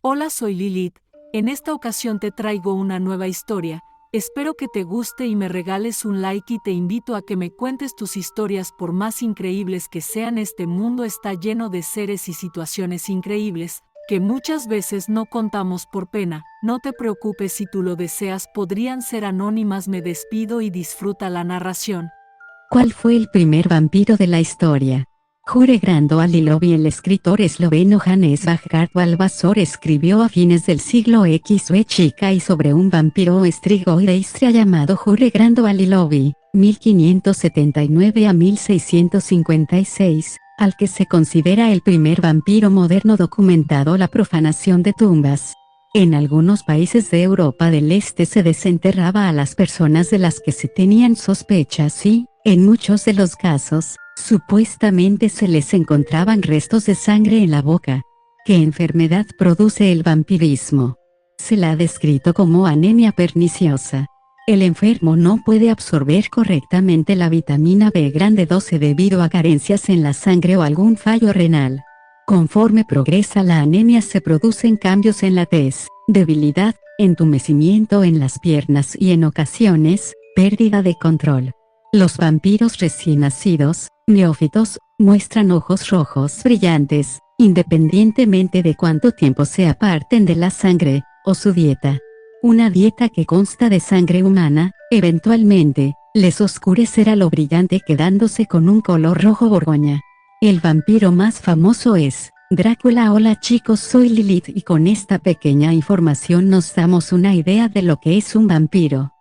Hola, soy Lilith. En esta ocasión te traigo una nueva historia. Espero que te guste y me regales un like y te invito a que me cuentes tus historias. Por más increíbles que sean, este mundo está lleno de seres y situaciones increíbles que muchas veces no contamos por pena. No te preocupes si tú lo deseas, podrían ser anónimas. Me despido y disfruta la narración. ¿Cuál fue el primer vampiro de la historia? Jure Grando Alilovi. El escritor esloveno Janez Bajgard Valvasor escribió a fines del siglo XV y sobre un vampiro ostrigoide de Istria llamado Jure Grando Alilovi, 1579 a 1656, al que se considera el primer vampiro moderno documentado. La profanación de tumbas. En algunos países de Europa del Este se desenterraba a las personas de las que se tenían sospechas y, en muchos de los casos, supuestamente se les encontraban restos de sangre en la boca. ¿Qué enfermedad produce el vampirismo? Se la ha descrito como anemia perniciosa. El enfermo no puede absorber correctamente la vitamina B grande 12 debido a carencias en la sangre o algún fallo renal. Conforme progresa la anemia se producen cambios en la tez, debilidad, entumecimiento en las piernas y en ocasiones, pérdida de control. Los vampiros recién nacidos, neófitos, muestran ojos rojos brillantes, independientemente de cuánto tiempo se aparten de la sangre, o su dieta. Una dieta que consta de sangre humana, eventualmente, les oscurecerá lo brillante quedándose con un color rojo borgoña. El vampiro más famoso es Drácula. Hola chicos, soy Lilith y con esta pequeña información nos damos una idea de lo que es un vampiro.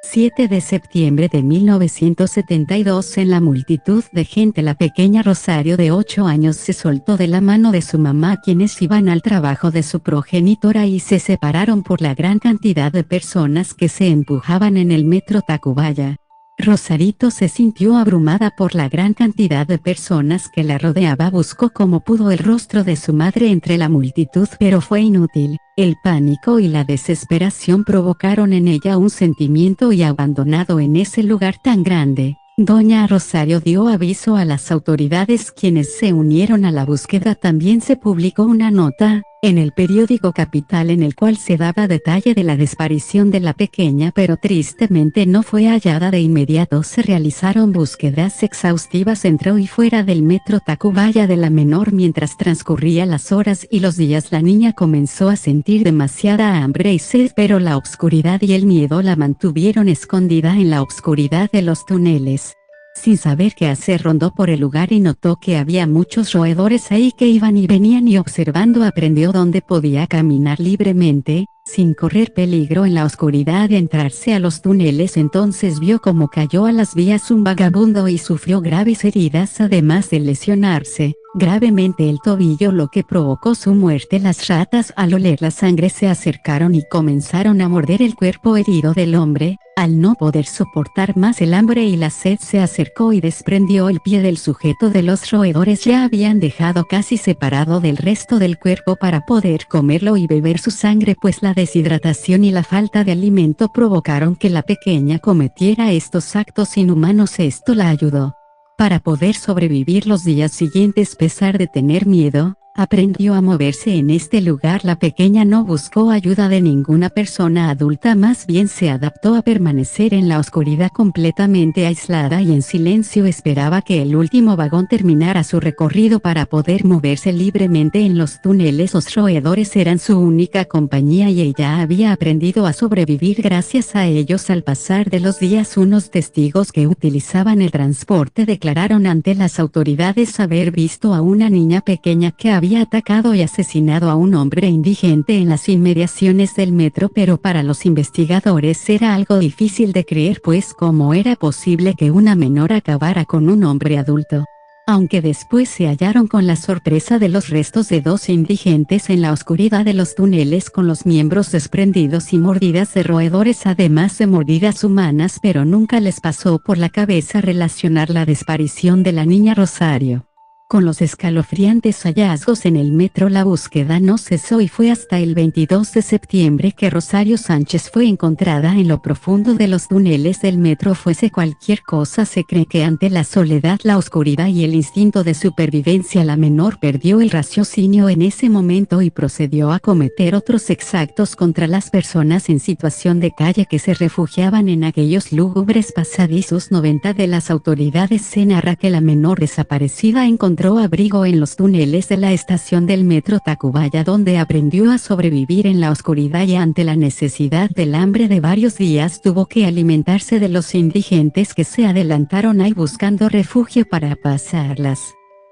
7 de septiembre de 1972. En la multitud de gente, la pequeña Rosario de 8 años se soltó de la mano de su mamá, quienes iban al trabajo de su progenitora, y se separaron por la gran cantidad de personas que se empujaban en el metro Tacubaya. Rosarito se sintió abrumada por la gran cantidad de personas que la rodeaba. Buscó como pudo el rostro de su madre entre la multitud, pero fue inútil. El pánico y la desesperación provocaron en ella un sentimiento, y abandonado en ese lugar tan grande, doña Rosario dio aviso a las autoridades, quienes se unieron a la búsqueda. También se publicó una nota en el periódico Capital en el cual se daba detalle de la desaparición de la pequeña, pero tristemente no fue hallada de inmediato. Se realizaron búsquedas exhaustivas dentro y fuera del metro Tacubaya de la menor. Mientras transcurrían las horas y los días, la niña comenzó a sentir demasiada hambre y sed, pero la oscuridad y el miedo la mantuvieron escondida en la oscuridad de los túneles. Sin saber qué hacer, rondó por el lugar y notó que había muchos roedores ahí que iban y venían, y observando aprendió dónde podía caminar libremente, sin correr peligro en la oscuridad de entrarse a los túneles. Entonces vio cómo cayó a las vías un vagabundo y sufrió graves heridas, además de lesionarse gravemente el tobillo, lo que provocó su muerte. Las ratas, al oler la sangre, se acercaron y comenzaron a morder el cuerpo herido del hombre. Al no poder soportar más el hambre y la sed, se acercó y desprendió el pie del sujeto de los roedores. Ya habían dejado casi separado del resto del cuerpo para poder comerlo y beber su sangre, pues la deshidratación y la falta de alimento provocaron que la pequeña cometiera estos actos inhumanos. Esto la ayudó para poder sobrevivir los días siguientes. A pesar de tener miedo, aprendió a moverse en este lugar. La pequeña no buscó ayuda de ninguna persona adulta, más bien se adaptó a permanecer en la oscuridad completamente aislada y en silencio. Esperaba que el último vagón terminara su recorrido para poder moverse libremente en los túneles. Los roedores eran su única compañía y ella había aprendido a sobrevivir gracias a ellos. Al pasar de los días, unos testigos que utilizaban el transporte declararon ante las autoridades haber visto a una niña pequeña que había atacado y asesinado a un hombre indigente en las inmediaciones del metro, pero para los investigadores era algo difícil de creer, pues ¿cómo era posible que una menor acabara con un hombre adulto? Aunque después se hallaron con la sorpresa de los restos de dos indigentes en la oscuridad de los túneles con los miembros desprendidos y mordidas de roedores, además de mordidas humanas, pero nunca les pasó por la cabeza relacionar la desaparición de la niña Rosario Con los escalofriantes hallazgos en el metro, la búsqueda no cesó y fue hasta el 22 de septiembre que Rosario Sánchez fue encontrada en lo profundo de los túneles del metro. Fuese cualquier cosa, se cree que ante la soledad, la oscuridad y el instinto de supervivencia, la menor perdió el raciocinio en ese momento y procedió a cometer otros exactos contra las personas en situación de calle que se refugiaban en aquellos lúgubres pasadizos. 90 de las autoridades se narra que la menor desaparecida encontró abrigo en los túneles de la estación del metro Tacubaya, donde aprendió a sobrevivir en la oscuridad y ante la necesidad del hambre de varios días tuvo que alimentarse de los indigentes que se adelantaron ahí buscando refugio para pasarlas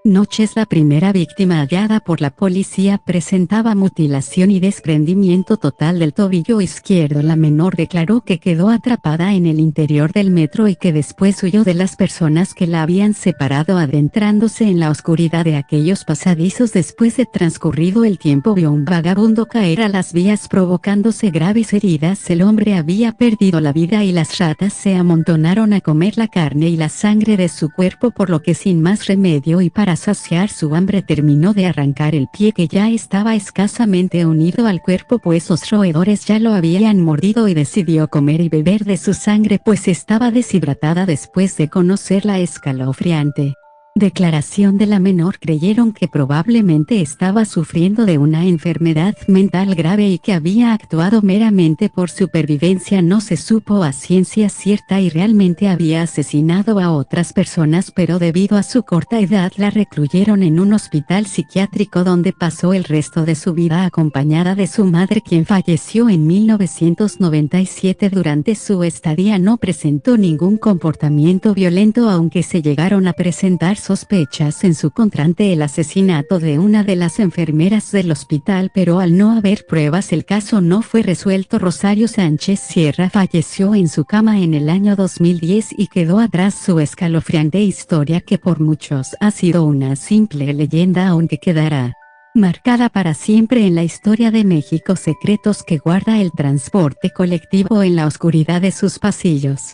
noches. La primera víctima hallada por la policía presentaba mutilación y desprendimiento total del tobillo izquierdo. La menor declaró que quedó atrapada en el interior del metro y que después huyó de las personas que la habían separado, adentrándose en la oscuridad de aquellos pasadizos. Después de transcurrido el tiempo, vio un vagabundo caer a las vías provocándose graves heridas. El hombre había perdido la vida y las ratas se amontonaron a comer la carne y la sangre de su cuerpo, por lo que sin más remedio y para saciar su hambre terminó de arrancar el pie, que ya estaba escasamente unido al cuerpo pues los roedores ya lo habían mordido, y decidió comer y beber de su sangre pues estaba deshidratada. Después de conocer la escalofriante declaración de la menor, creyeron que probablemente estaba sufriendo de una enfermedad mental grave y que había actuado meramente por supervivencia. No se supo a ciencia cierta y realmente había asesinado a otras personas, pero debido a su corta edad la recluyeron en un hospital psiquiátrico donde pasó el resto de su vida acompañada de su madre, quien falleció en 1997. Durante su estadía no presentó ningún comportamiento violento, aunque se llegaron a presentar sospechas en su contra ante el asesinato de una de las enfermeras del hospital, pero al no haber pruebas el caso no fue resuelto. Rosario Sánchez Sierra falleció en su cama en el año 2010 y quedó atrás su escalofriante historia, que por muchos ha sido una simple leyenda, aunque quedará marcada para siempre en la historia de México. Secretos que guarda el transporte colectivo en la oscuridad de sus pasillos.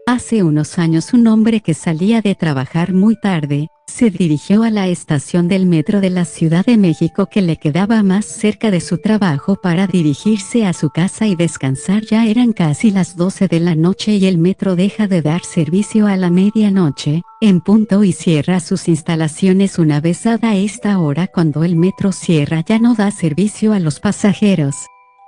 Hace unos años, un hombre que salía de trabajar muy tarde, se dirigió a la estación del metro de la Ciudad de México, que le quedaba más cerca de su trabajo, para dirigirse a su casa y descansar. Ya eran casi las 12 de la noche y el metro deja de dar servicio a la medianoche en punto y cierra sus instalaciones. Una vez dada esta hora, cuando el metro cierra, ya no da servicio a los pasajeros.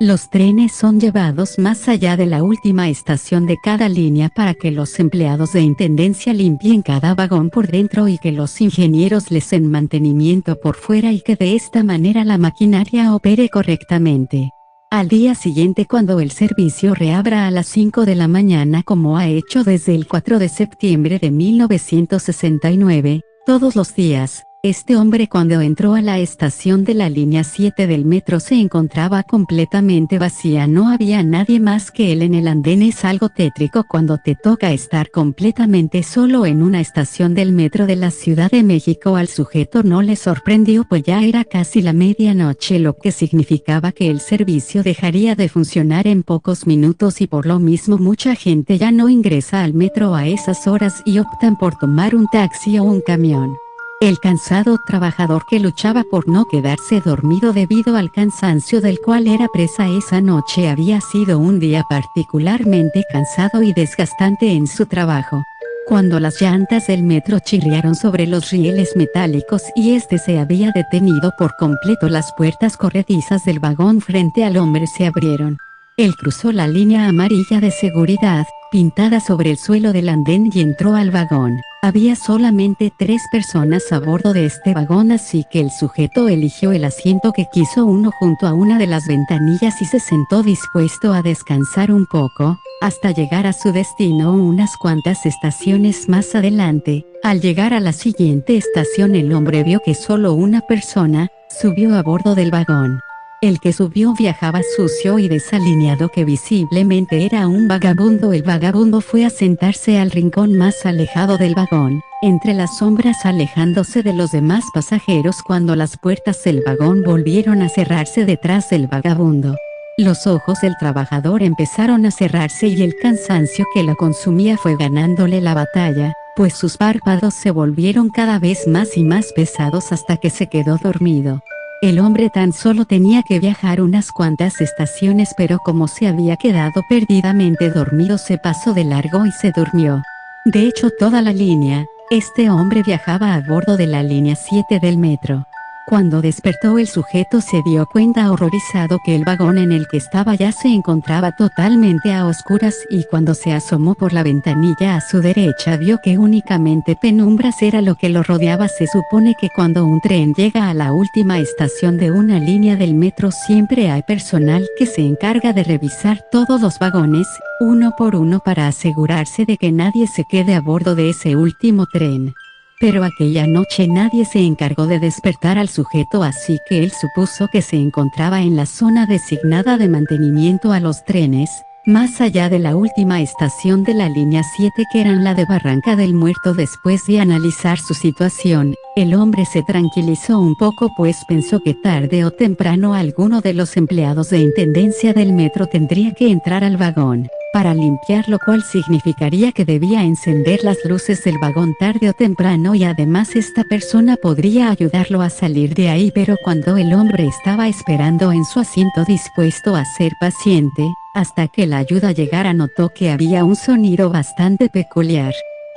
Los trenes son llevados más allá de la última estación de cada línea para que los empleados de intendencia limpien cada vagón por dentro y que los ingenieros les den mantenimiento por fuera, y que de esta manera la maquinaria opere correctamente. Al día siguiente, cuando el servicio reabra a las 5 de la mañana, como ha hecho desde el 4 de septiembre de 1969, todos los días, este hombre, cuando entró a la estación de la línea 7 del metro, se encontraba completamente vacía. No había nadie más que él en el andén. Es algo tétrico cuando te toca estar completamente solo en una estación del metro de la Ciudad de México. Al sujeto no le sorprendió, pues ya era casi la medianoche, lo que significaba que el servicio dejaría de funcionar en pocos minutos, y por lo mismo mucha gente ya no ingresa al metro a esas horas y optan por tomar un taxi o un camión. El cansado trabajador, que luchaba por no quedarse dormido debido al cansancio del cual era presa esa noche, había sido un día particularmente cansado y desgastante en su trabajo. Cuando las llantas del metro chirriaron sobre los rieles metálicos y este se había detenido por completo, las puertas corredizas del vagón frente al hombre se abrieron. Él cruzó la línea amarilla de seguridad, pintada sobre el suelo del andén, y entró al vagón. Había solamente 3 personas a bordo de este vagón, así que el sujeto eligió el asiento que quiso, uno junto a una de las ventanillas, y se sentó dispuesto a descansar un poco, hasta llegar a su destino unas cuantas estaciones más adelante. Al llegar a la siguiente estación, el hombre vio que solo una persona subió a bordo del vagón. El que subió viajaba sucio y desalineado, que visiblemente era un vagabundo. El vagabundo fue a sentarse al rincón más alejado del vagón, entre las sombras, alejándose de los demás pasajeros, cuando las puertas del vagón volvieron a cerrarse detrás del vagabundo. Los ojos del trabajador empezaron a cerrarse y el cansancio que la consumía fue ganándole la batalla. pues sus párpados se volvieron cada vez más y más pesados hasta que se quedó dormido. El hombre tan solo tenía que viajar unas cuantas estaciones, pero como se había quedado perdidamente dormido se pasó de largo y se durmió. De hecho, toda la línea, este hombre viajaba a bordo de la línea 7 del metro. Cuando despertó, el sujeto se dio cuenta horrorizado que el vagón en el que estaba ya se encontraba totalmente a oscuras, y cuando se asomó por la ventanilla a su derecha vio que únicamente penumbras era lo que lo rodeaba. Se supone que cuando un tren llega a la última estación de una línea del metro siempre hay personal que se encarga de revisar todos los vagones, uno por uno, para asegurarse de que nadie se quede a bordo de ese último tren. Pero aquella noche nadie se encargó de despertar al sujeto, así que él supuso que se encontraba en la zona designada de mantenimiento a los trenes, más allá de la última estación de la línea 7, que era la de Barranca del Muerto. Después de analizar su situación, el hombre se tranquilizó un poco, pues pensó que tarde o temprano alguno de los empleados de intendencia del metro tendría que entrar al vagón para limpiar, lo cual significaría que debía encender las luces del vagón tarde o temprano, y además esta persona podría ayudarlo a salir de ahí. Pero cuando el hombre estaba esperando en su asiento dispuesto a ser paciente, hasta que la ayuda llegara, notó que había un sonido bastante peculiar.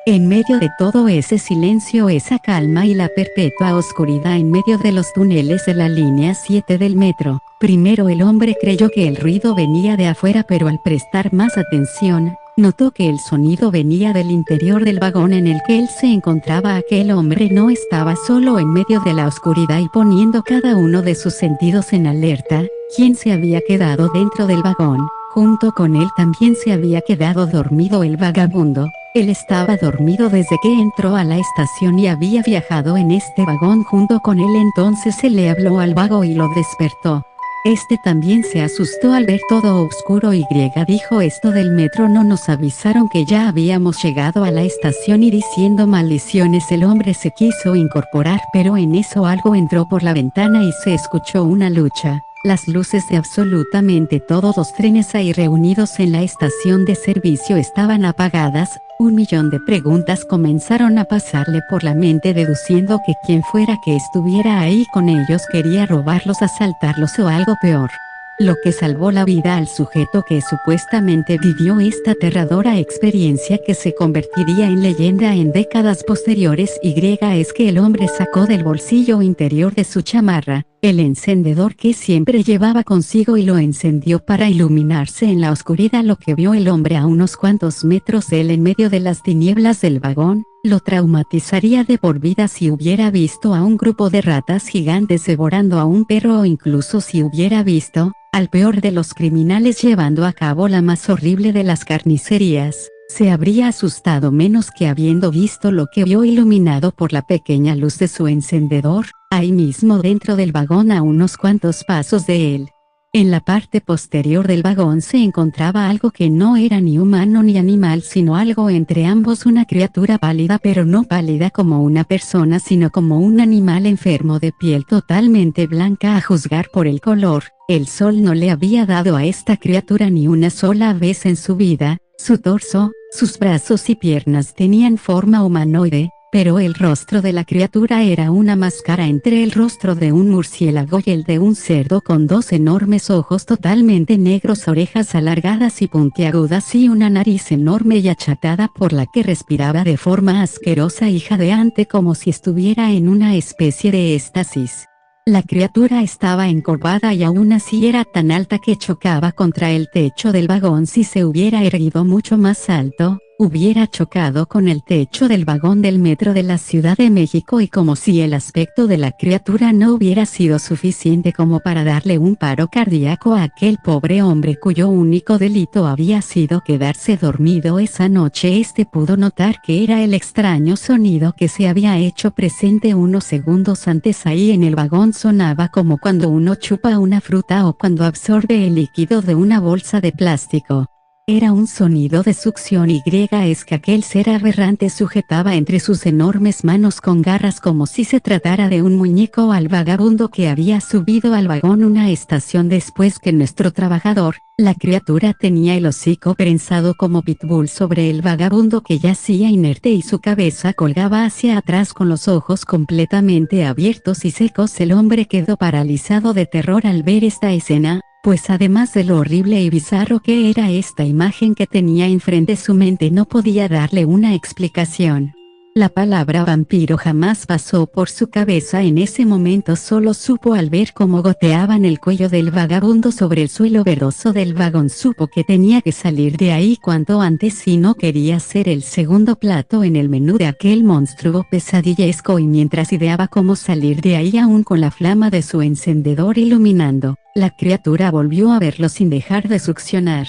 En medio de todo ese silencio, esa calma y la perpetua oscuridad en medio de los túneles de la línea 7 del metro, primero el hombre creyó que el ruido venía de afuera, pero al prestar más atención, notó que el sonido venía del interior del vagón en el que él se encontraba. Aquel hombre no estaba solo en medio de la oscuridad y poniendo cada uno de sus sentidos en alerta. Quien se había quedado dentro del vagón, junto con él también se había quedado dormido el vagabundo. Él estaba dormido desde que entró a la estación y había viajado en este vagón junto con él. Entonces se le habló al vago y lo despertó. Este también se asustó al ver todo oscuro y dijo: esto del metro, no nos avisaron que ya habíamos llegado a la estación. Y diciendo maldiciones, el hombre se quiso incorporar, pero en eso algo entró por la ventana y se escuchó una lucha. Las luces de absolutamente todos los trenes ahí reunidos en la estación de servicio estaban apagadas. Un millón de preguntas comenzaron a pasarle por la mente, deduciendo que quien fuera que estuviera ahí con ellos quería robarlos, asaltarlos o algo peor. Lo que salvó la vida al sujeto que supuestamente vivió esta aterradora experiencia que se convertiría en leyenda en décadas posteriores es que el hombre sacó del bolsillo interior de su chamarra el encendedor que siempre llevaba consigo y lo encendió para iluminarse en la oscuridad. Lo que vio el hombre a unos cuantos metros de él en medio de las tinieblas del vagón lo traumatizaría de por vida. Si hubiera visto a un grupo de ratas gigantes devorando a un perro, o incluso si hubiera visto al peor de los criminales llevando a cabo la más horrible de las carnicerías, se habría asustado menos que habiendo visto lo que vio iluminado por la pequeña luz de su encendedor, ahí mismo dentro del vagón, a unos cuantos pasos de él. En la parte posterior del vagón se encontraba algo que no era ni humano ni animal, sino algo entre ambos, una criatura pálida, pero no pálida como una persona, sino como un animal enfermo de piel totalmente blanca. A juzgar por el color, el sol no le había dado a esta criatura ni una sola vez en su vida. Su torso, sus brazos y piernas tenían forma humanoide, pero el rostro de la criatura era una máscara entre el rostro de un murciélago y el de un cerdo, con dos enormes ojos totalmente negros, orejas alargadas y puntiagudas y una nariz enorme y achatada por la que respiraba de forma asquerosa y jadeante, como si estuviera en una especie de éxtasis. La criatura estaba encorvada y aún así era tan alta que chocaba contra el techo del vagón. Si se hubiera erguido mucho más alto, hubiera chocado con el techo del vagón del metro de la Ciudad de México, y como si el aspecto de la criatura no hubiera sido suficiente como para darle un paro cardíaco a aquel pobre hombre cuyo único delito había sido quedarse dormido esa noche, pudo notar que era el extraño sonido que se había hecho presente unos segundos antes ahí en el vagón. Sonaba como cuando uno chupa una fruta o cuando absorbe el líquido de una bolsa de plástico. Era un sonido de succión y es que aquel ser aberrante sujetaba entre sus enormes manos con garras como si se tratara de un muñeco al vagabundo que había subido al vagón una estación después que nuestro trabajador. La criatura tenía el hocico prensado como pitbull sobre el vagabundo que yacía inerte y su cabeza colgaba hacia atrás con los ojos completamente abiertos y secos. El hombre quedó paralizado de terror al ver esta escena, pues además de lo horrible y bizarro que era esta imagen que tenía enfrente, su mente no podía darle una explicación. La palabra vampiro jamás pasó por su cabeza en ese momento, solo supo al ver cómo goteaban el cuello del vagabundo sobre el suelo verdoso del vagón. Supo que tenía que salir de ahí cuanto antes si no quería ser el segundo plato en el menú de aquel monstruo pesadillesco, y mientras ideaba cómo salir de ahí aún con la flama de su encendedor iluminando, la criatura volvió a verlo sin dejar de succionar.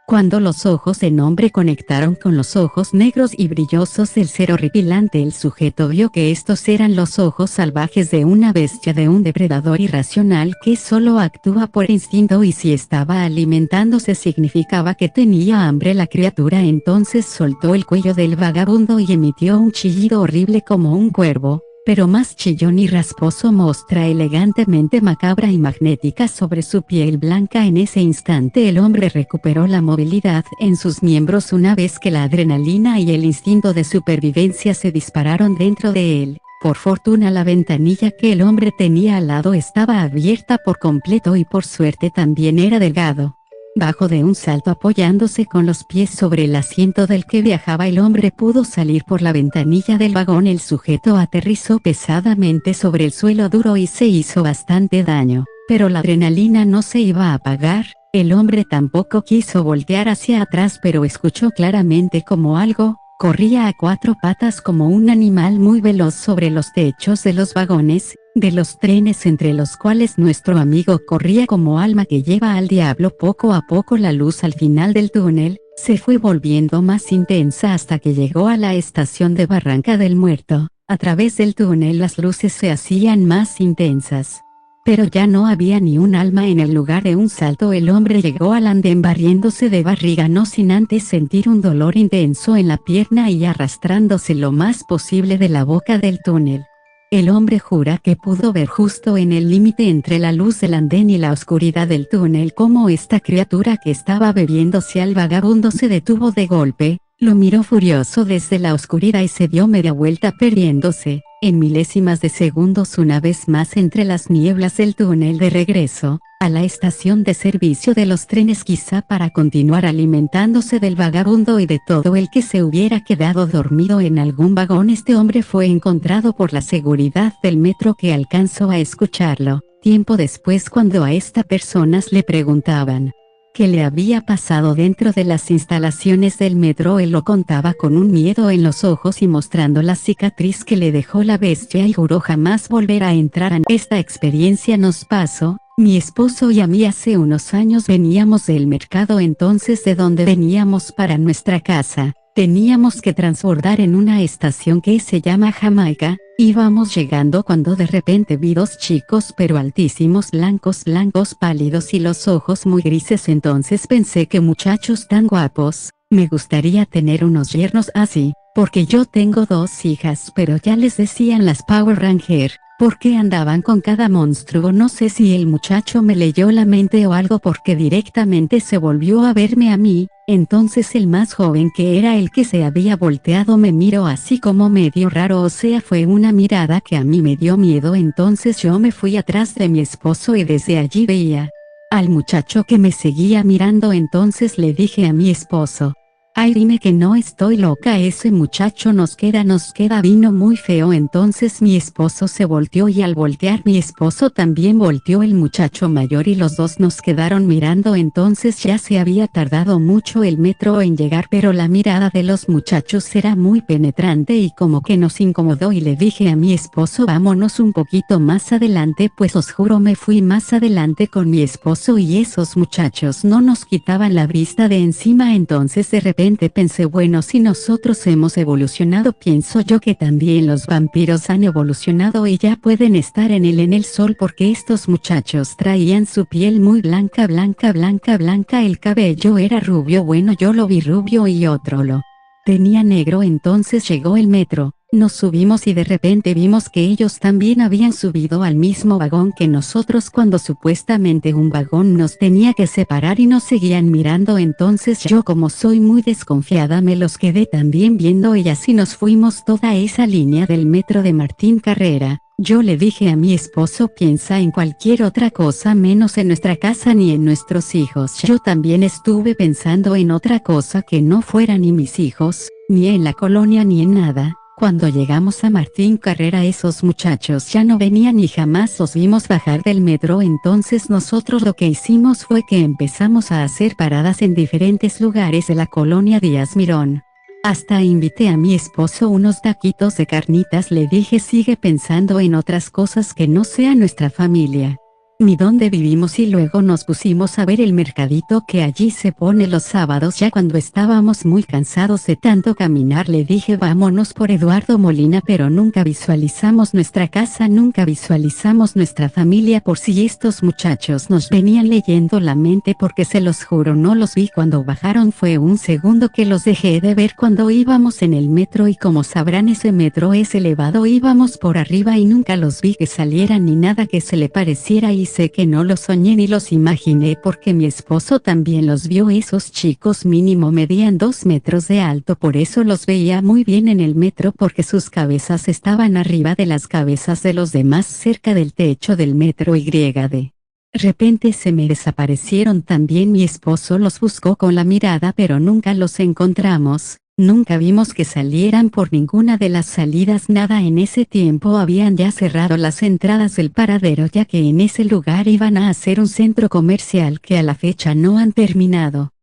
Cuando los ojos del hombre conectaron con los ojos negros y brillosos del ser horripilante, el sujeto vio que estos eran los ojos salvajes de una bestia, de un depredador irracional que solo actúa por instinto, y si estaba alimentándose significaba que tenía hambre. La criatura entonces soltó el cuello del vagabundo y emitió un chillido horrible como un cuervo, pero más chillón y rasposo, mostra elegantemente macabra y magnética sobre su piel blanca. En ese instante el hombre recuperó la movilidad en sus miembros una vez que la adrenalina y el instinto de supervivencia se dispararon dentro de él. Por fortuna la ventanilla que el hombre tenía al lado estaba abierta por completo y por suerte también era delgado. Bajo de un salto, apoyándose con los pies sobre el asiento del que viajaba, el hombre pudo salir por la ventanilla del vagón. El sujeto aterrizó pesadamente sobre el suelo duro y se hizo bastante daño, pero la adrenalina no se iba a apagar. El hombre tampoco quiso voltear hacia atrás, pero escuchó claramente como algo corría a cuatro patas como un animal muy veloz sobre los techos de los vagones, de los trenes entre los cuales nuestro amigo corría como alma que lleva al diablo. Poco a poco la luz al final del túnel se fue volviendo más intensa hasta que llegó a la estación de Barranca del Muerto. A través del túnel las luces se hacían más intensas, pero ya no había ni un alma en el lugar. De un salto el hombre llegó al andén barriéndose de barriga, no sin antes sentir un dolor intenso en la pierna y arrastrándose lo más posible de la boca del túnel. El hombre jura que pudo ver justo en el límite entre la luz del andén y la oscuridad del túnel cómo esta criatura que estaba bebiéndose al vagabundo se detuvo de golpe, lo miró furioso desde la oscuridad y se dio media vuelta perdiéndose, en milésimas de segundos, una vez más entre las nieblas del túnel de regreso a la estación de servicio de los trenes, quizá para continuar alimentándose del vagabundo y de todo el que se hubiera quedado dormido en algún vagón. Este hombre fue encontrado por la seguridad del metro, que alcanzó a escucharlo tiempo después cuando a estas personas le preguntaban qué le había pasado dentro de las instalaciones del metro. Él lo contaba con un miedo en los ojos y mostrando la cicatriz que le dejó la bestia, y juró jamás volver a entrar en esta experiencia. Nos pasó, mi esposo y a mí, hace unos años. Veníamos del mercado entonces, de donde veníamos para nuestra casa. Teníamos que transbordar en una estación que se llama Jamaica. Íbamos llegando cuando de repente vi dos chicos pero altísimos, blancos pálidos y los ojos muy grises. Entonces pensé, que muchachos tan guapos, me gustaría tener unos yernos así, porque yo tengo dos hijas, pero ya les decían las Power Ranger, porque andaban con cada monstruo. No sé si el muchacho me leyó la mente o algo, porque directamente se volvió a verme a mí. Entonces el más joven, que era el que se había volteado, me miró así como medio raro, o sea, fue una mirada que a mí me dio miedo. Entonces yo me fui atrás de mi esposo y desde allí veía al muchacho que me seguía mirando. Entonces le dije a mi esposo: ay, dime que no estoy loca, ese muchacho nos queda vino muy feo. Entonces mi esposo se volteó, y al voltear mi esposo también volteó el muchacho mayor, y los dos nos quedaron mirando. Entonces ya se había tardado mucho el metro en llegar, pero la mirada de los muchachos era muy penetrante y como que nos incomodó, y le dije a mi esposo: vámonos un poquito más adelante. Pues os juro, me fui más adelante con mi esposo y esos muchachos no nos quitaban la vista de encima. Entonces de repente repente pensé, bueno, si nosotros hemos evolucionado, pienso yo que también los vampiros han evolucionado y ya pueden estar en el sol, porque estos muchachos traían su piel muy blanca, blanca, blanca, blanca, el cabello era rubio, bueno, yo lo vi rubio y otro lo tenía negro. Entonces llegó el metro, nos subimos y de repente vimos que ellos también habían subido al mismo vagón que nosotros, cuando supuestamente un vagón nos tenía que separar, y nos seguían mirando. Entonces yo, como soy muy desconfiada, me los quedé también viendo, y así nos fuimos toda esa línea del metro de Martín Carrera. Yo le dije a mi esposo, piensa en cualquier otra cosa menos en nuestra casa ni en nuestros hijos. Yo también estuve pensando en otra cosa que no fuera ni mis hijos, ni en la colonia, ni en nada. Cuando llegamos a Martín Carrera, esos muchachos ya no venían y jamás los vimos bajar del metro. Entonces nosotros lo que hicimos fue que empezamos a hacer paradas en diferentes lugares de la colonia Díaz Mirón. Hasta invité a mi esposo unos taquitos de carnitas, le dije, sigue pensando en otras cosas que no sea nuestra familia ni donde vivimos, y luego nos pusimos a ver el mercadito que allí se pone los sábados. Ya cuando estábamos muy cansados de tanto caminar, le dije, vámonos por Eduardo Molina, pero nunca visualizamos nuestra casa, nunca visualizamos nuestra familia, por si estos muchachos nos venían leyendo la mente, porque se los juro no los vi cuando bajaron, fue un segundo que los dejé de ver cuando íbamos en el metro, y como sabrán ese metro es elevado, íbamos por arriba y nunca los vi que salieran ni nada que se le pareciera, y sé que no los soñé ni los imaginé, porque mi esposo también los vio. Esos chicos mínimo medían 2 metros de alto, por eso los veía muy bien en el metro, porque sus cabezas estaban arriba de las cabezas de los demás, cerca del techo del metro. Y de repente se me desaparecieron también. Mi esposo los buscó con la mirada, pero nunca los encontramos. Nunca vimos que salieran por ninguna de las salidas, nada. En ese tiempo habían ya cerrado las entradas del paradero, ya que en ese lugar iban a hacer un centro comercial que a la fecha no han terminado.